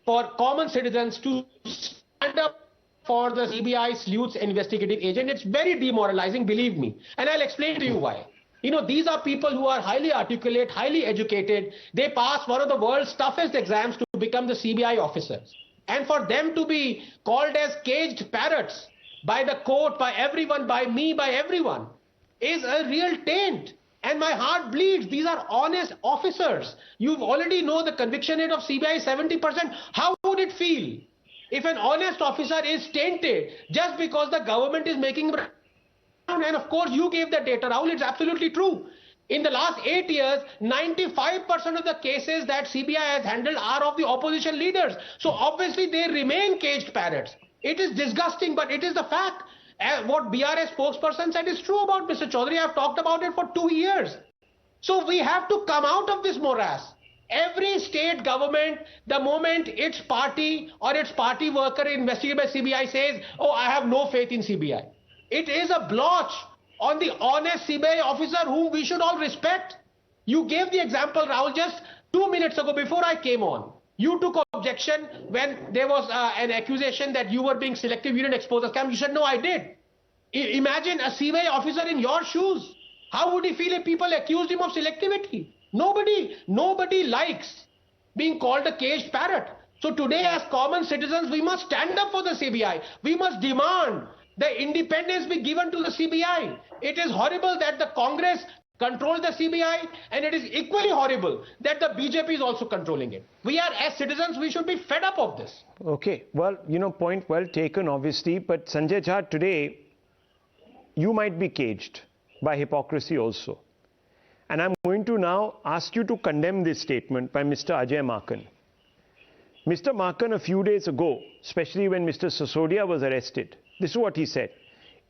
for common citizens to stand up for the CBI sleuth's investigative agent. It's very demoralizing, believe me. And I'll explain to you why. You know, these are people who are highly articulate, highly educated. They pass one of the world's toughest exams to become the CBI officers. And for them to be called as caged parrots by the court, by everyone, by me, by everyone, is a real taint. And my heart bleeds. These are honest officers. You already know the conviction rate of CBI is 70%. How would it feel if an honest officer is tainted just because the government is making... And of course, you gave the data, Rahul, it's absolutely true. In the last 8 years, 95% of the cases that CBI has handled are of the opposition leaders. So obviously, they remain caged parrots. It is disgusting, but it is the fact. What BRS spokesperson said is true about Mr. Chaudhary. I've talked about it for 2 years. So we have to come out of this morass. Every state government, the moment its party or its party worker investigated by CBI says, oh, I have no faith in CBI. It is a blotch on the honest CBI officer whom we should all respect. You gave the example, Rahul, just 2 minutes ago before I came on. You took objection when there was an accusation that you were being selective, you didn't expose the scam. You said, no, I did. Imagine a CBI officer in your shoes. How would he feel if people accused him of selectivity? Nobody likes being called a caged parrot. So today, as common citizens, we must stand up for the CBI. We must demand the independence be given to the CBI. It is horrible that the Congress controls the CBI, and it is equally horrible that the BJP is also controlling it. We are, as citizens, we should be fed up of this. Okay, well, point well taken, obviously, but Sanjay Jha, today, you might be caged by hypocrisy also. And I'm going to now ask you to condemn this statement by Mr. Ajay Maken. Mr. Maken, a few days ago, especially when Mr. Sisodia was arrested, this is what he said.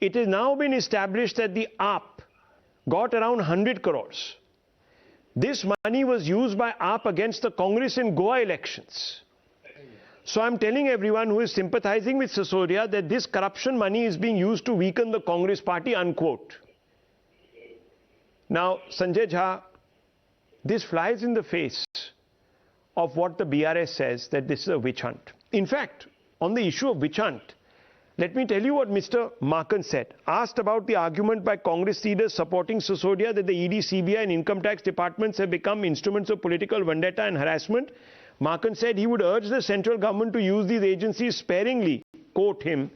It has now been established that the AAP got around 100 crores. This money was used by AAP against the Congress in Goa elections. So I'm telling everyone who is sympathizing with Sisodia that this corruption money is being used to weaken the Congress party, unquote. Now, Sanjay Jha, this flies in the face of what the BRS says, that this is a witch hunt. In fact, on the issue of witch hunt, let me tell you what Mr. Maken said. Asked about the argument by Congress leaders supporting Sisodia that the ED, CBI and income tax departments have become instruments of political vendetta and harassment, Maken said he would urge the central government to use these agencies sparingly, quote him,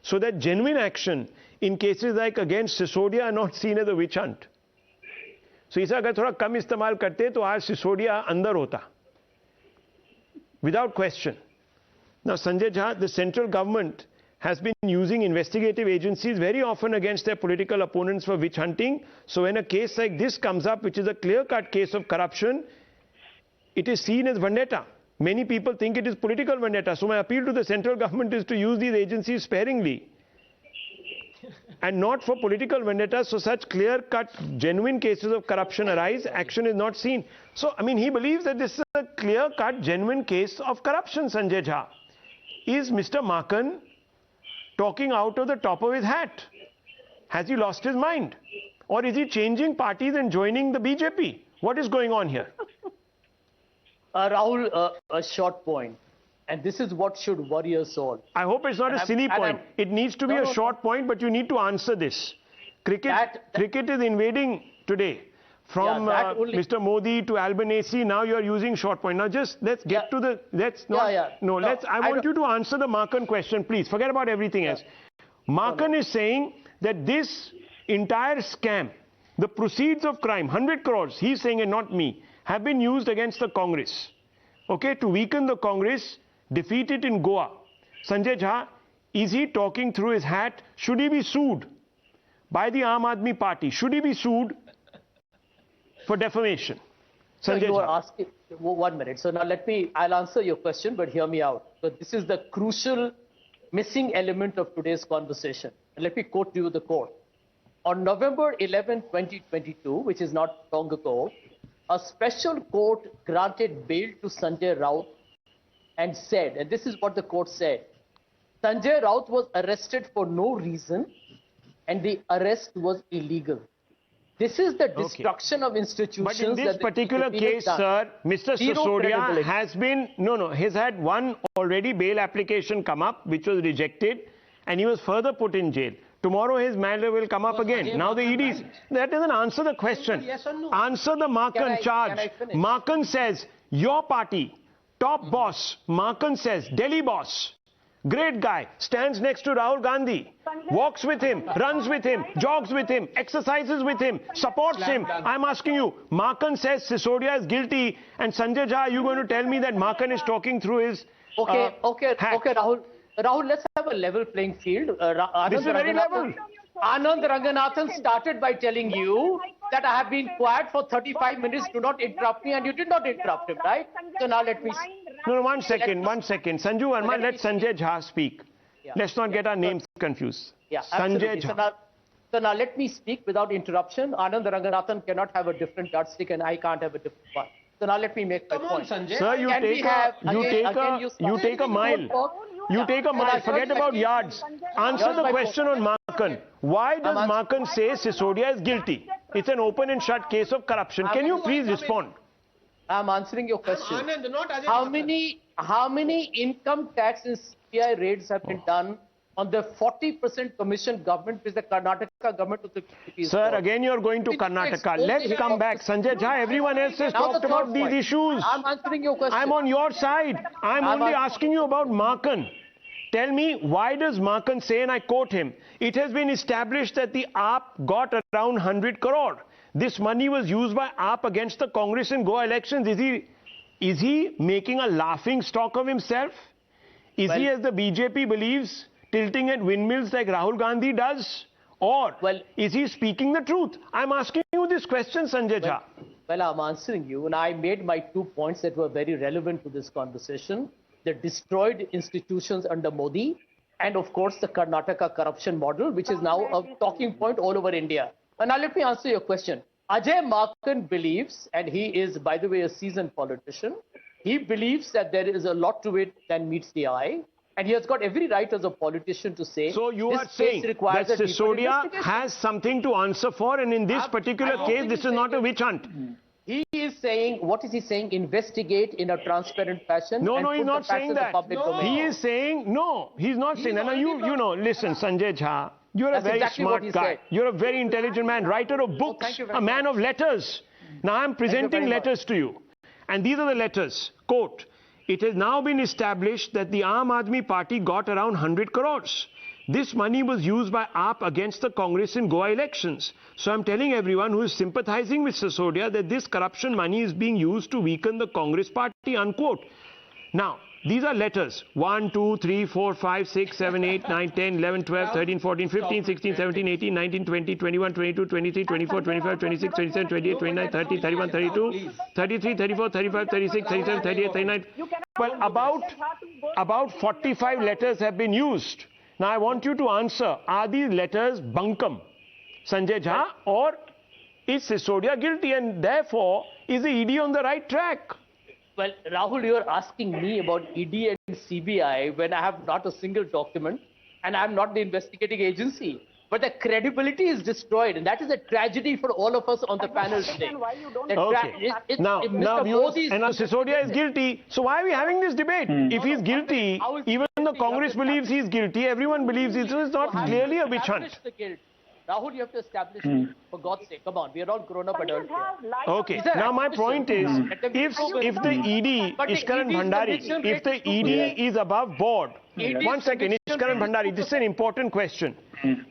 so that genuine action in cases like against Sisodia are not seen as a witch hunt. So इसे अगर थोड़ा कम इस्तेमाल करते तो आज सिसोडिया अंदर होता, without question. Now, Sanjay Jha, the central government has been using investigative agencies very often against their political opponents for witch hunting. So when a case like this comes up, which is a clear-cut case of corruption, it is seen as vendetta. Many people think it is political vendetta. So my appeal to the central government is to use these agencies sparingly and not for political vendetta. So such clear-cut, genuine cases of corruption arise, action is not seen. So, I mean, he believes that this is a clear-cut, genuine case of corruption, Sanjay Jha. Is Mr. Maken talking out of the top of his hat? Has he lost his mind? Or is he changing parties and joining the BJP? What is going on here? Rahul, a short point. And this is what should worry us all. I hope it's not a silly point. It needs to be a short point, but you need to answer this. Cricket is invading today. From Mr. Modi to Albanese, now you are using short point. Now just let's get to the, I want you to answer the Maken question, please. Forget about everything else. Maken is saying that this entire scam, the proceeds of crime, 100 crores, he's saying and not me, have been used against the Congress. Okay, to weaken the Congress, defeat it in Goa. Sanjay Jha, is he talking through his hat? Should he be sued by the Aam Aadmi Party? Should he be sued for defamation? Sanjay Jha. You are asking, 1 minute. So now I'll answer your question, but hear me out. So this is the crucial missing element of today's conversation. And let me quote you the quote. On November 11, 2022, which is not long ago, a special court granted bail to Sanjay Raut and said, and this is what the court said, Sanjay Raut was arrested for no reason and the arrest was illegal. This is the destruction of institutions. But in this particular case, sir, Mr. Sisodia has been, he's had one already bail application come up, which was rejected, and he was further put in jail. Tomorrow his matter will come up again. Now the EDs, that doesn't answer the question. Yes or no? Answer the Maken charge. Maken says, your party, top boss, Maken says, Delhi boss, great guy, stands next to Rahul Gandhi, walks with him, runs with him, jogs with him, exercises with him, supports him. I'm asking you, Maken says Sisodia is guilty, and Sanjay Jha, are you going to tell me that Maken is talking through his Okay, Rahul, let's have a level playing field. This is very level. Anand Ranganathan started by telling you that I have been quiet for 35 minutes, do not interrupt me, and you did not interrupt him, right? So now let me... No, 1 second. Sanju Verma, let Sanjay Jha speak. Yeah. Let's not get our names confused. Yeah, Sanjay Jha. So now let me speak without interruption. Anand Ranganathan cannot have a different yardstick and I can't have a different one. So now let me make my point. Sanjay. Sir, you take a mile. You take a mile. Forget about yards. Answer the question on Maken. Why does Maken say Sisodia is guilty? It's an open and shut case of corruption. Can you please respond? I'm answering your question. How many income tax and CBI raids have been done on the 40% commission government which the Karnataka government of the BJP. Sir, again you're going to Karnataka. Let's come back. Sanjay Jha, everyone else has talked about these issues. I'm answering your question. I'm on your side. I'm only asking you about Markan. Tell me, why does Markan say, and I quote him, it has been established that the AAP got around 100 crore. This money was used by AAP against the Congress in Goa elections. Is he making a laughing stock of himself? Is he, as the BJP believes, tilting at windmills like Rahul Gandhi does? Or is he speaking the truth? I'm asking you this question, Sanjay Jha. Well, I'm answering you, and I made my 2 points that were very relevant to this conversation. The destroyed institutions under Modi, and of course the Karnataka corruption model, which is now a talking point all over India. And now let me answer your question. Ajay Markan believes, and he is, by the way, a seasoned politician, he believes that there is a lot to it than meets the eye. And he has got every right as a politician to say. So you are saying that Sisodia has something to answer for, and in this particular case, this is not a witch hunt. He is saying, what is he saying? Investigate in a transparent fashion. No, he's not saying that. He is saying, no, he's not saying that. Now, you know, listen, Sanjay Jha, you're a very smart guy. You're a very intelligent man, writer of books, a man of letters. Now, I'm presenting letters to you. And these are the letters. Quote, it has now been established that the Aam Aadmi Party got around 100 crores. This money was used by AAP against the Congress in Goa elections. So I'm telling everyone who is sympathizing with Sisodia that this corruption money is being used to weaken the Congress party, unquote. Now, these are letters. 1, 2, 3, 4, 5, 6, 7, 8, 9, 10, 11, 12, 13, 14, 15, 16, 17, 18, 19, 20, 21, 22, 23, 24, 25, 26, 27, 28, 29, 30, 31, 32, 33, 34, 35, 36, 37, 38, 39. Well, about 45 letters have been used. Now, I want you to answer, are these letters bunkum, Sanjay Jha, or is Sisodia guilty, and therefore, is the ED on the right track? Well, Rahul, you're asking me about ED and CBI when I have not a single document and I'm not the investigating agency. But the credibility is destroyed, and that is a tragedy for all of us on the panel today. Okay. Now Sisodia is guilty. So why are we having this debate? If he's guilty, even the Congress believes he's guilty, everyone believes it. So it's not clearly a witch hunt. Rahul, you have to establish it. For God's sake, come on. We are all grown-up adults here. Okay. Now my point is, if the ED, Ishkaran Bhandari, if the ED is above board, 1 second, Ishkaran Bhandari, this is an important question.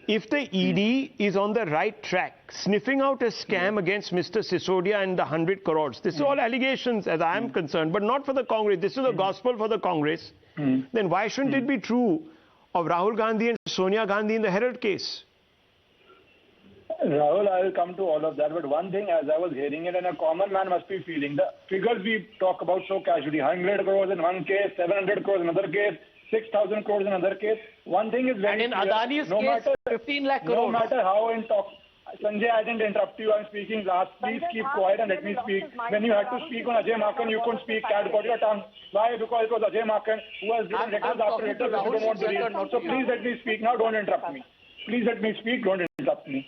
If the ED is on the right track, sniffing out a scam against Mr. Sisodia and the 100 crores, this is all allegations as I am concerned, but not for the Congress. This is a gospel for the Congress. Then why shouldn't it be true of Rahul Gandhi and Sonia Gandhi in the Herald case? Rahul, I will come to all of that, but one thing, as I was hearing it, and a common man must be feeling, the figures we talk about so casually, 100 crores in one case, 700 crores in another case, 6,000 crores in another case. One thing is very clear. And in Adani's case, 15 lakh crores. No matter how in talk, Sanjay, I didn't interrupt you. I'm speaking last. Please keep quiet and let me speak. When you had to speak on Ajay Markan, you couldn't speak. Cat got your tongue. Why? Because it was Ajay Markan who has given letters after letters that you don't want to read. So please let me speak now. Don't interrupt me. Please let me speak. Don't interrupt me.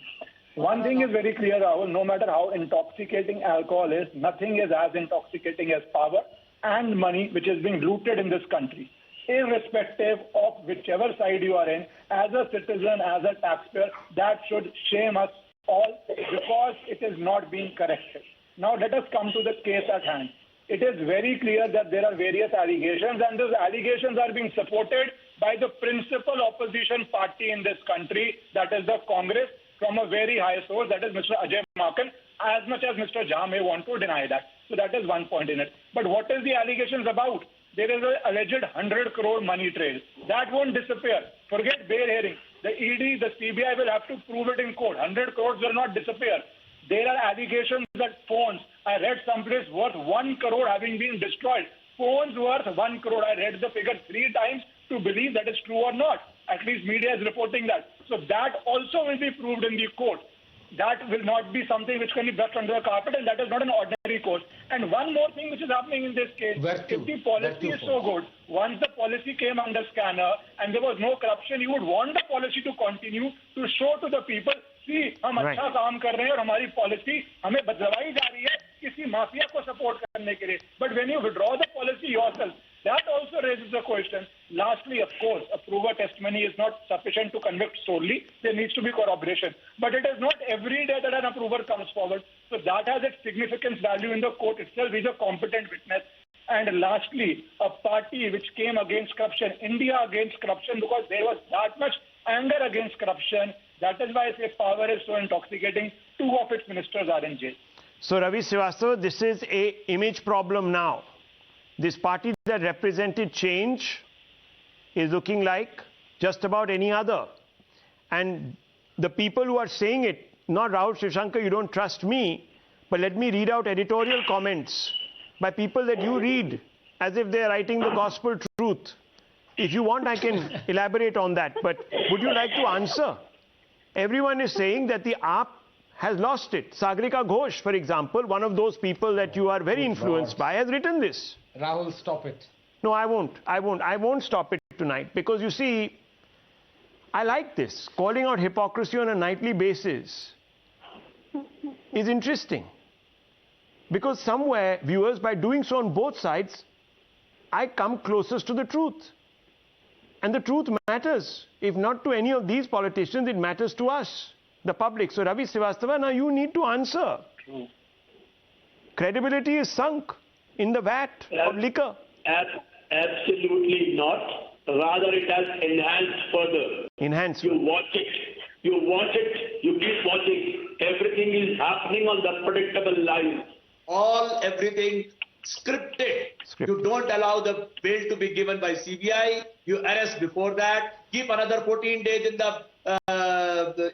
One thing is very clear, Rahul. No matter how intoxicating alcohol is, nothing is as intoxicating as power and money which is being looted in this country. Irrespective of whichever side you are in, as a citizen, as a taxpayer, that should shame us all because it is not being corrected. Now let us come to the case at hand. It is very clear that there are various allegations, and those allegations are being supported by the principal opposition party in this country, that is the Congress, from a very high source, that is Mr. Ajay Markan, as much as Mr. Jha may want to deny that. So that is one point in it. But what is the allegations about? There is an alleged 100 crore money trail. That won't disappear. Forget bail hearing. The ED, the CBI will have to prove it in court. 100 crores will not disappear. There are allegations that phones, I read someplace, worth 1 crore having been destroyed. Phones worth 1 crore. I read the figure 3 times to believe that is true or not. At least media is reporting that. So that also will be proved in the court. That will not be something which can be brushed under the carpet, and that is not an ordinary course. And one more thing which is happening in this case, if the policy is so good, once the policy came under scanner and there was no corruption, you would want the policy to continue to show to the people, see, हम अच्छा काम कर रहे हैं और हमारी policy हमें बदलवाई जा रही है किसी माफिया को support करने के लिए. But when you withdraw the policy yourself, That also raises a question. Lastly, of course, a prover testimony is not sufficient to convict solely. There needs to be corroboration. But it is not every day that an approver comes forward. So that has its significance value in the court itself. He's a competent witness. And lastly, a party which came against corruption, India against corruption, because there was that much anger against corruption. That is why I say power is so intoxicating. 2 of its ministers are in jail. So Ravi Srivastava, this is a image problem now. This party that represented change is looking like just about any other. And the people who are saying it, not Rahul Shivshankar, you don't trust me, but let me read out editorial comments by people that you read as if they're writing the gospel truth. If you want, I can elaborate on that. But would you like to answer? Everyone is saying that the AAP has lost it. Sagarika Ghosh, for example, one of those people that you are very influenced by, has written this. Rahul, stop it. No, I won't. I won't stop it tonight. Because you see, I like this. Calling out hypocrisy on a nightly basis is interesting. Because somewhere, viewers, by doing so on both sides, I come closest to the truth. And the truth matters. If not to any of these politicians, it matters to us, the public. So Ravi Srivastava, now you need to answer. Credibility is sunk in the vat of liquor. Absolutely not. Rather, it has enhanced further. Enhanced. You watch it, you keep watching. Everything is happening on the predictable lines. Everything scripted. You don't allow the bail to be given by CBI. You arrest before that. Keep another 14 days in the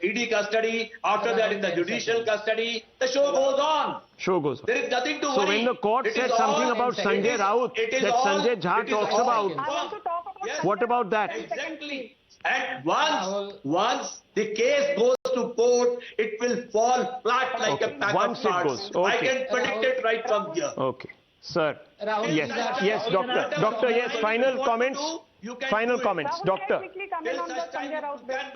ED custody. After that, in the judicial custody. The show goes on. Show goes on. There is nothing to worry. So when the court said something about Sanjay Raut, that Sanjay Jha talks about, what about that? Exactly. And once the case goes to court, it will fall flat like a pack of cards. I can predict it right from here. Okay. Sir. Rahul, yes, doctor. Doctor, yes, final comments. Final comments, doctor.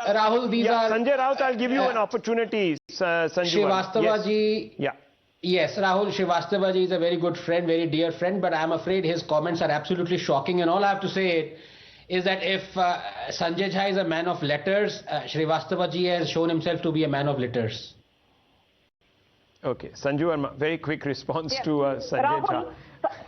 Rahul, these are... Sanjay Raut, I'll give you an opportunity, Sanjay. Srivastava ji. Yeah. Yes, Rahul Srivastava ji is a very good friend, very dear friend, but I'm afraid his comments are absolutely shocking. And all I have to say is that if Sanjay Jha is a man of letters, Srivastava ji has shown himself to be a man of litters. Okay, Sanju Verma, very quick response to Sanjay Jha.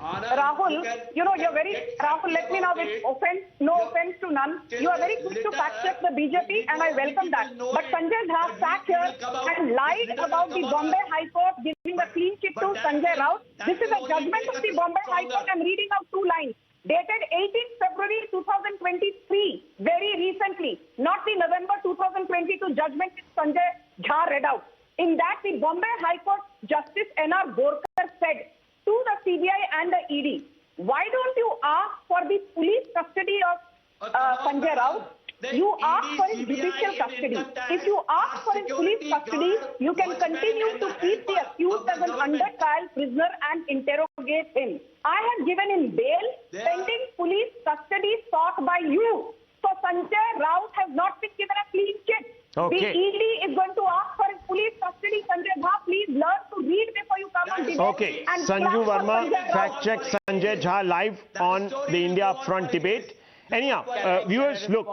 Rahul, you know, you're very, Rahul, let me now, with offense, no offense to none, you are very quick to fact check the BJP and I welcome that. But Sanjay Jha sat here and lied about the Bombay High Court giving the clean chit to Sanjay Raut. This is a judgment of the Bombay High Court. I'm reading out 2 lines. Dated 18th February 2023, very recently, not the November 2022 judgment which Sanjay Jha read out. In that, the Bombay High Court Justice N.R. Borkar said to the CBI and the ED, why don't you ask for the police custody of Sanjay Raut? You ask for his judicial custody. If you ask for his police custody, you can continue to keep the accused as an under trial prisoner and interrogate him. I have given him bail pending police custody sought by you. So Sanjay Raut has not been given a clean chit. Okay. The ED is going to ask for his police custody. Sanjay Jha, please learn to read before you come on debate. Okay, Sanju Verma, fact check Sanjay Jha live on the India Upfront debate. Anyhow, viewers, look,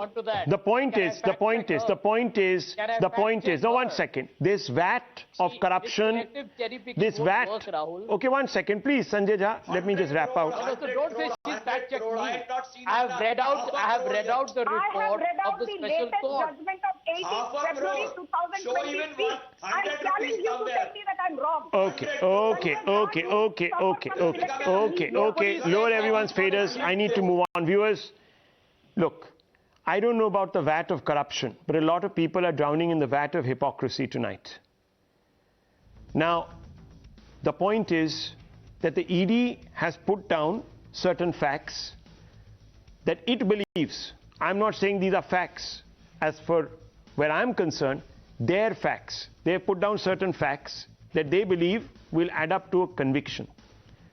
the point is, no, 1 second, this vat of corruption, this vat, okay, 1 second, please, Sanjay Jha, let me just wrap out. So don't say she's fact checked me. I have read out the report of the special court. Judgment of 18th February 2023. I challenge you to tell me that I'm wrong. Okay, lower everyone's faders, I need to move on, viewers. Look, I don't know about the vat of corruption, but a lot of people are drowning in the vat of hypocrisy tonight. Now, the point is that the ED has put down certain facts that it believes. I'm not saying these are facts. As for where I'm concerned, they're facts. They have put down certain facts that they believe will add up to a conviction.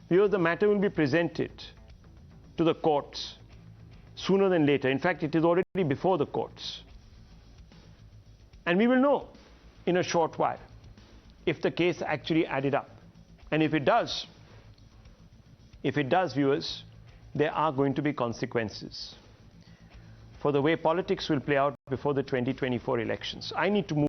Because the matter will be presented to the courts sooner than later. In fact, it is already before the courts. And we will know in a short while if the case actually added up. And if it does, viewers, there are going to be consequences for the way politics will play out before the 2024 elections. I need to move